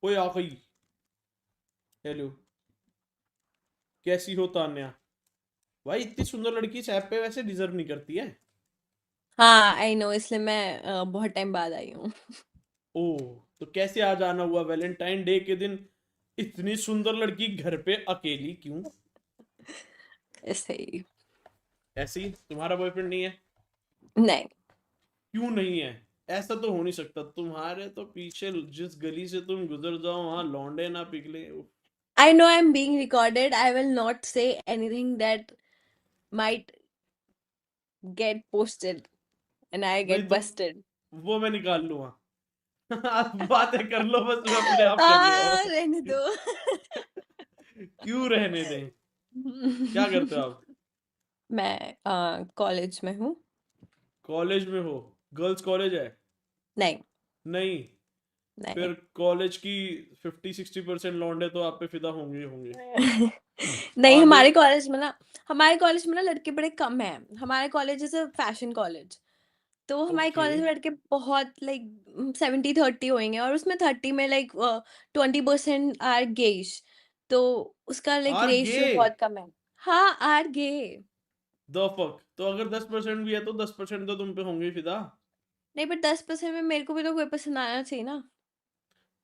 ओए आ गई। हेलो। कैसी हो तान्या? भाई इतनी सुंदर लड़की इस ऐप पे वैसे डिजर्व नहीं करती है। हाँ आई नो, इसलिए मैं बहुत टाइम बाद आई हूँ। ओह। तो कैसे आज आना हुआ वैलेंटाइन डे के दिन? इतनी सुंदर लड़की घर पे अकेली क्यों? ऐसे ही। ऐसे ही तुम्हारा बॉयफ्रेंड नहीं है? नहीं। क्यों नहीं है? ऐसा तो हो नहीं सकता, तुम्हारे तो पीछे जिस गली से तुम गुजर जाओ वहां लौंडे ना पिघले। उफ। आई know I am being recorded, I will not say anything that might get posted and I नहीं गेट तो बस्टेड। वो मैं निकाल लूंगा। आप बातें कर लो, बस मैं अपने आप कर लूंगा। रहने दो। क्यों रहने दें? क्या करते हो आप? मैं कॉलेज में हूँ। कॉलेज में हो? गर्ल्स कॉलेज है? नहीं। नहीं? नहीं। फिर कॉलेज की 50-60% लौंडे तो आप पे फिदा होंगे ही होंगे। नहीं, आधे। हमारे कॉलेज में ना लड़के बड़े कम हैं। हमारे college is a fashion college. तो हमारे ओके। कॉलेज में लड़के बहुत लाइक 70-30 होंगे, और उसमें 30 में लाइक 20% आर गेइश। तो उसका लाइक आर गे? रेशियो बहुत कम है। हाँ, आर गे। द फक, तो अगर 10% भी है तो 10% तो तुम पे होंगे ही फिदा। नहीं, बट 10% में मेरे को भी तो कोई पसंद आना चाहिए ना।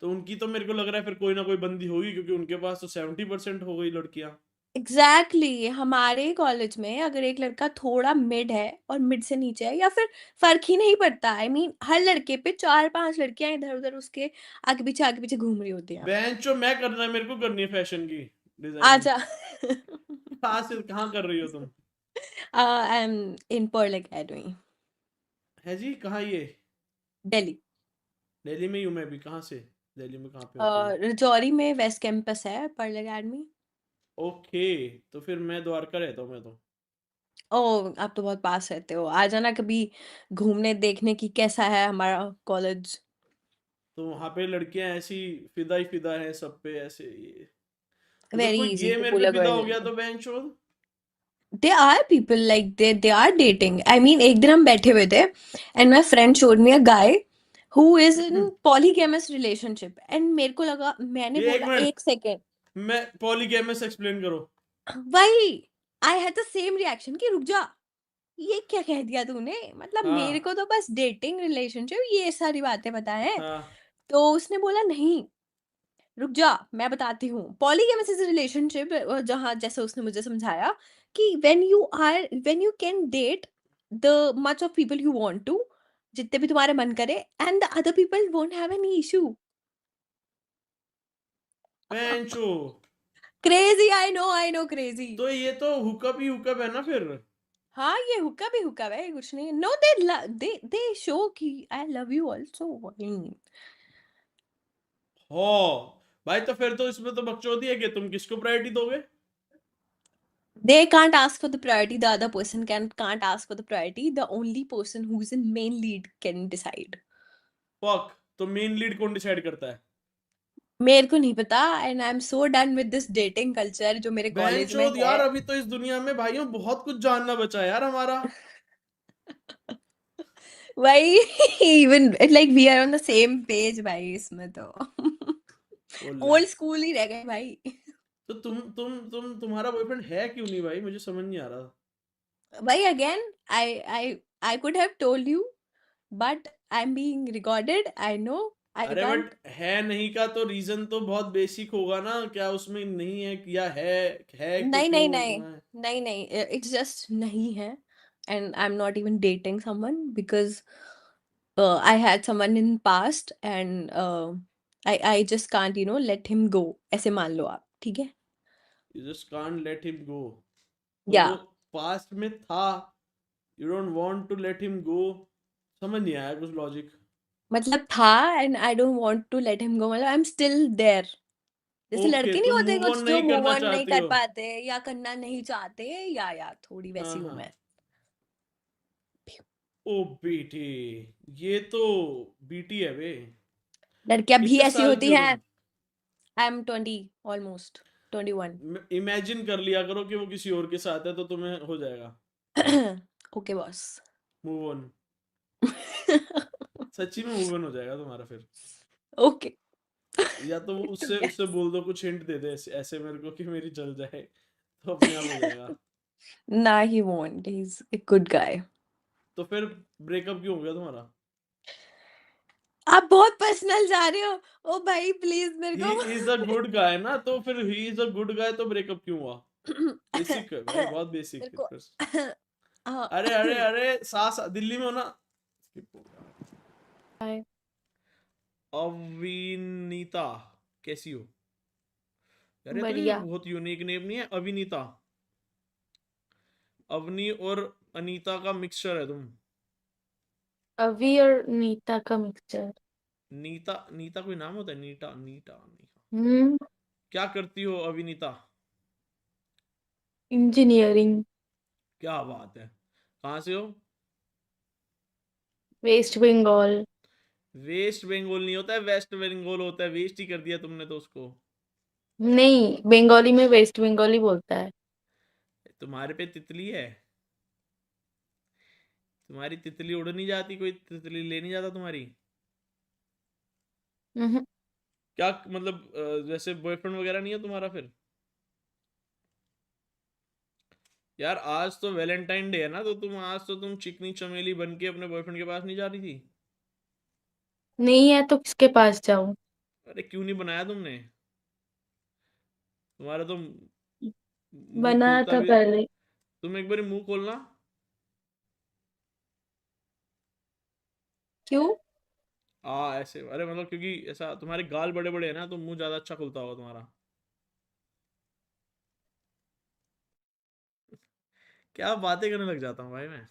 तो उनकी तो मेरे को लग रहा है फिर कोई ना कोई बंदी होगी, क्योंकि उनके पास तो 70% हो गई लड़कियां। एग्जैक्टली exactly, हमारे कॉलेज में अगर एक लड़का थोड़ा मिड है और मिड से नीचे है, या फिर फर्क ही नहीं पड़ता। आई मीन हर लड़के पे 4-5 लड़कियां इधर उधर उसके आगे पीछे घूम रही होती हैं। बेंचो, मैं करना है, मेरे को करनी है फैशन की डिजाइनिंग। आजा। कहाँ से कहाँ कर रही हो तुम? I am in Pearl Academy, है जी, कहाँ ये? दिल्ली। दिल्ली में ही हूँ मैं भी। कहाँ से? दिल्ली में कहाँ पे होती है? रजौरी में वेस्ट कैंपस है पर्ल एकेडमी। ओके। तो फिर मैं द्वारका रहता हूँ मैं तो। ओह, आप तो बहुत पास रहते हो। आ जाना कभी घूमने देखने की कैसा है हमारा कॉलेज। तो वहां पे लड़कियां ऐसी फिदा ही फिदा है सब पे ऐसे ये। अगर वेरी कोई इजी गे टू मेरे पुल पे अ फिदा हो गर्ल गया इन। तो बहन चोद। There are people like they are dating. I mean, एक दिन हम बैठे हुए थे and my friend showed me a guy who is in polygamous relationship, and मेरे को लगा, मैंने ये एक बोला मिनट, एक सेकेंड। मैं पॉलीगैमस एक्सप्लेन करो। वही, I had the same reaction कि रुक जा, ये क्या कह दिया तूने। मतलब मेरे हाँ। को तो बस डेटिंग रिलेशनशिप ये सारी बातें पता है। हाँ। तो उसने बोला नहीं, रुक जा, मैं बताती हूँ। पॉलीगैमस इज अ रिलेशनशिप जहाँ, जैसे उसने मुझे समझाया कि when you can date the much of people you want to, जितने भी तुम्हारे मन करे, and the other people won't have any issue. बहन चो। Crazy, I know, crazy. तो ये तो हुकअप ही हुकअप है ना फिर? हाँ, ये हुक्का भी हुक्का है, कुछ नहीं। नो, दे शो कि आई लव यू आल्सो। हो। भाई तो फिर तो इसमें तो बकचोदी है कि तुम किसको प्रायोरिटी दोगे? They can't ask for the priority. The other person can't ask for the priority. The only person who's in main lead can decide. Fuck. तो मेन लीड कौन डिसाइड करता है? मेरे को नहीं पता, and I am so done with this dating culture जो मेरे बहन कॉलेज में चोद है। यार, अभी तो इस दुनिया में भाइयों बहुत कुछ जानना बचा है यार हमारा। वही। Even like we are on the same page भाई, इसमें तो ओला। ओल्ड स्कूल ही रह गए भाई। तो तुम्हारा बॉयफ्रेंड है क्यों नहीं भाई? मुझे समझ नहीं आ रहा। भाई again, I could have told you, but I am being recorded, I know. I are but can't. है नहीं का तो रीजन तो बहुत बेसिक होगा ना, क्या उसमें नहीं है या है तो नहीं क्यों? नहीं नहीं, हाँ। नहीं नहीं, इट्स जस्ट नहीं है। And I am not even dating someone because I had someone in past, and I just can't let him go, ऐसे मान लो आप, ठीक है। You just can't let him go? तो या वो पास्ट में था, you don't want to let him go? समझ नहीं आया कुछ लॉजिक। मतलब था, and I don't want to let him go, मतलब आई एम स्टिल देयर। जैसे ओके, लड़के नहीं तुम होते मूव ऑन कुछ जो नहीं मूव करना ऑन नहीं चाहती कर हो? पाते या करना नहीं चाहते, या थोड़ी हाँ वैसी हूँ हाँ। मैं। ओ बीटी, ये तो बीटी है बे। लड़कियां भी कितने ऐसी साल की होती हो हैं। तुम? I M 20, almost 21। इमेजिन कर लिया करो कि वो किसी और के साथ है तो तुम्हें हो जाएगा ओके बॉस। Move on. सच्ची में मूव ऑन हो जाएगा तुम्हारा फिर? ओके। या तो वो To उससे उससे guess. बोल दो, कुछ हिंट दे दे ऐसे ऐसे मेरे को कि मेरी चल जाए, तो अपने आप हो जाएगा। Nah, he won't. He's a good guy. तो फिर ब्रेकअप क्यों हो गया तुम्हारा? आप बहुत पर्सनल जा रहे हो। ओ भाई प्लीज मेरे ही को इज अ गुड गाय ना, तो फिर he is a good guy तो ब्रेकअप क्यों हुआ? बेसिक है भाई, बहुत बेसिक मेरे है को फिर। हाँ। अरे अरे अरे, सास दिल्ली में हो ना? Skip हो गया। अविनीता, कैसी हो? अरे तो ये बढ़िया। बहुत यूनिक नेम नहीं है अविनीता? अवनी और अनीता का मिक्सचर है तुम। अभी और नीता का मिक्सचर। नीता, नीता कोई नाम होता है? नीता नीता नीता। हम्म। क्या करती हो अविनीता? इंजीनियरिंग। क्या बात है, कहाँ से हो? वेस्ट बंगाल। वेस्ट बंगाल नहीं होता है, वेस्ट बंगाल होता है, वेस्ट ही कर दिया तुमने तो उसको। नहीं, बंगाली में वेस्ट बंगाली बोलता है। तुम्हारे पे तितली है? तुम्हारी तितली उड़ नहीं जाती? कोई तितली ले नहीं जाता तुम्हारी? हम्म। क्या मतलब, वैसे बॉयफ्रेंड वगैरह नहीं है तुम्हारा फिर? यार आज तो वैलेंटाइन डे है ना, तो तुम आज तो तुम चिकनी चमेली बन के अपने बॉयफ्रेंड के पास नहीं जा रही थी? नहीं है तो किसके पास जाऊं? अरे क्यों नहीं बनाया तुमने? तुम्हारा तो मुंह बनाया खुलता था भी। पहले। तुम एक बार मुंह खोलना। क्यों? ऐसे, अरे मतलब क्योंकि ऐसा तुम्हारे गाल बड़े बड़े हैं ना, तो मुंह ज्यादा अच्छा खुलता होगा तुम्हारा। क्या बातें करने लग जाता हूँ भाई मैं।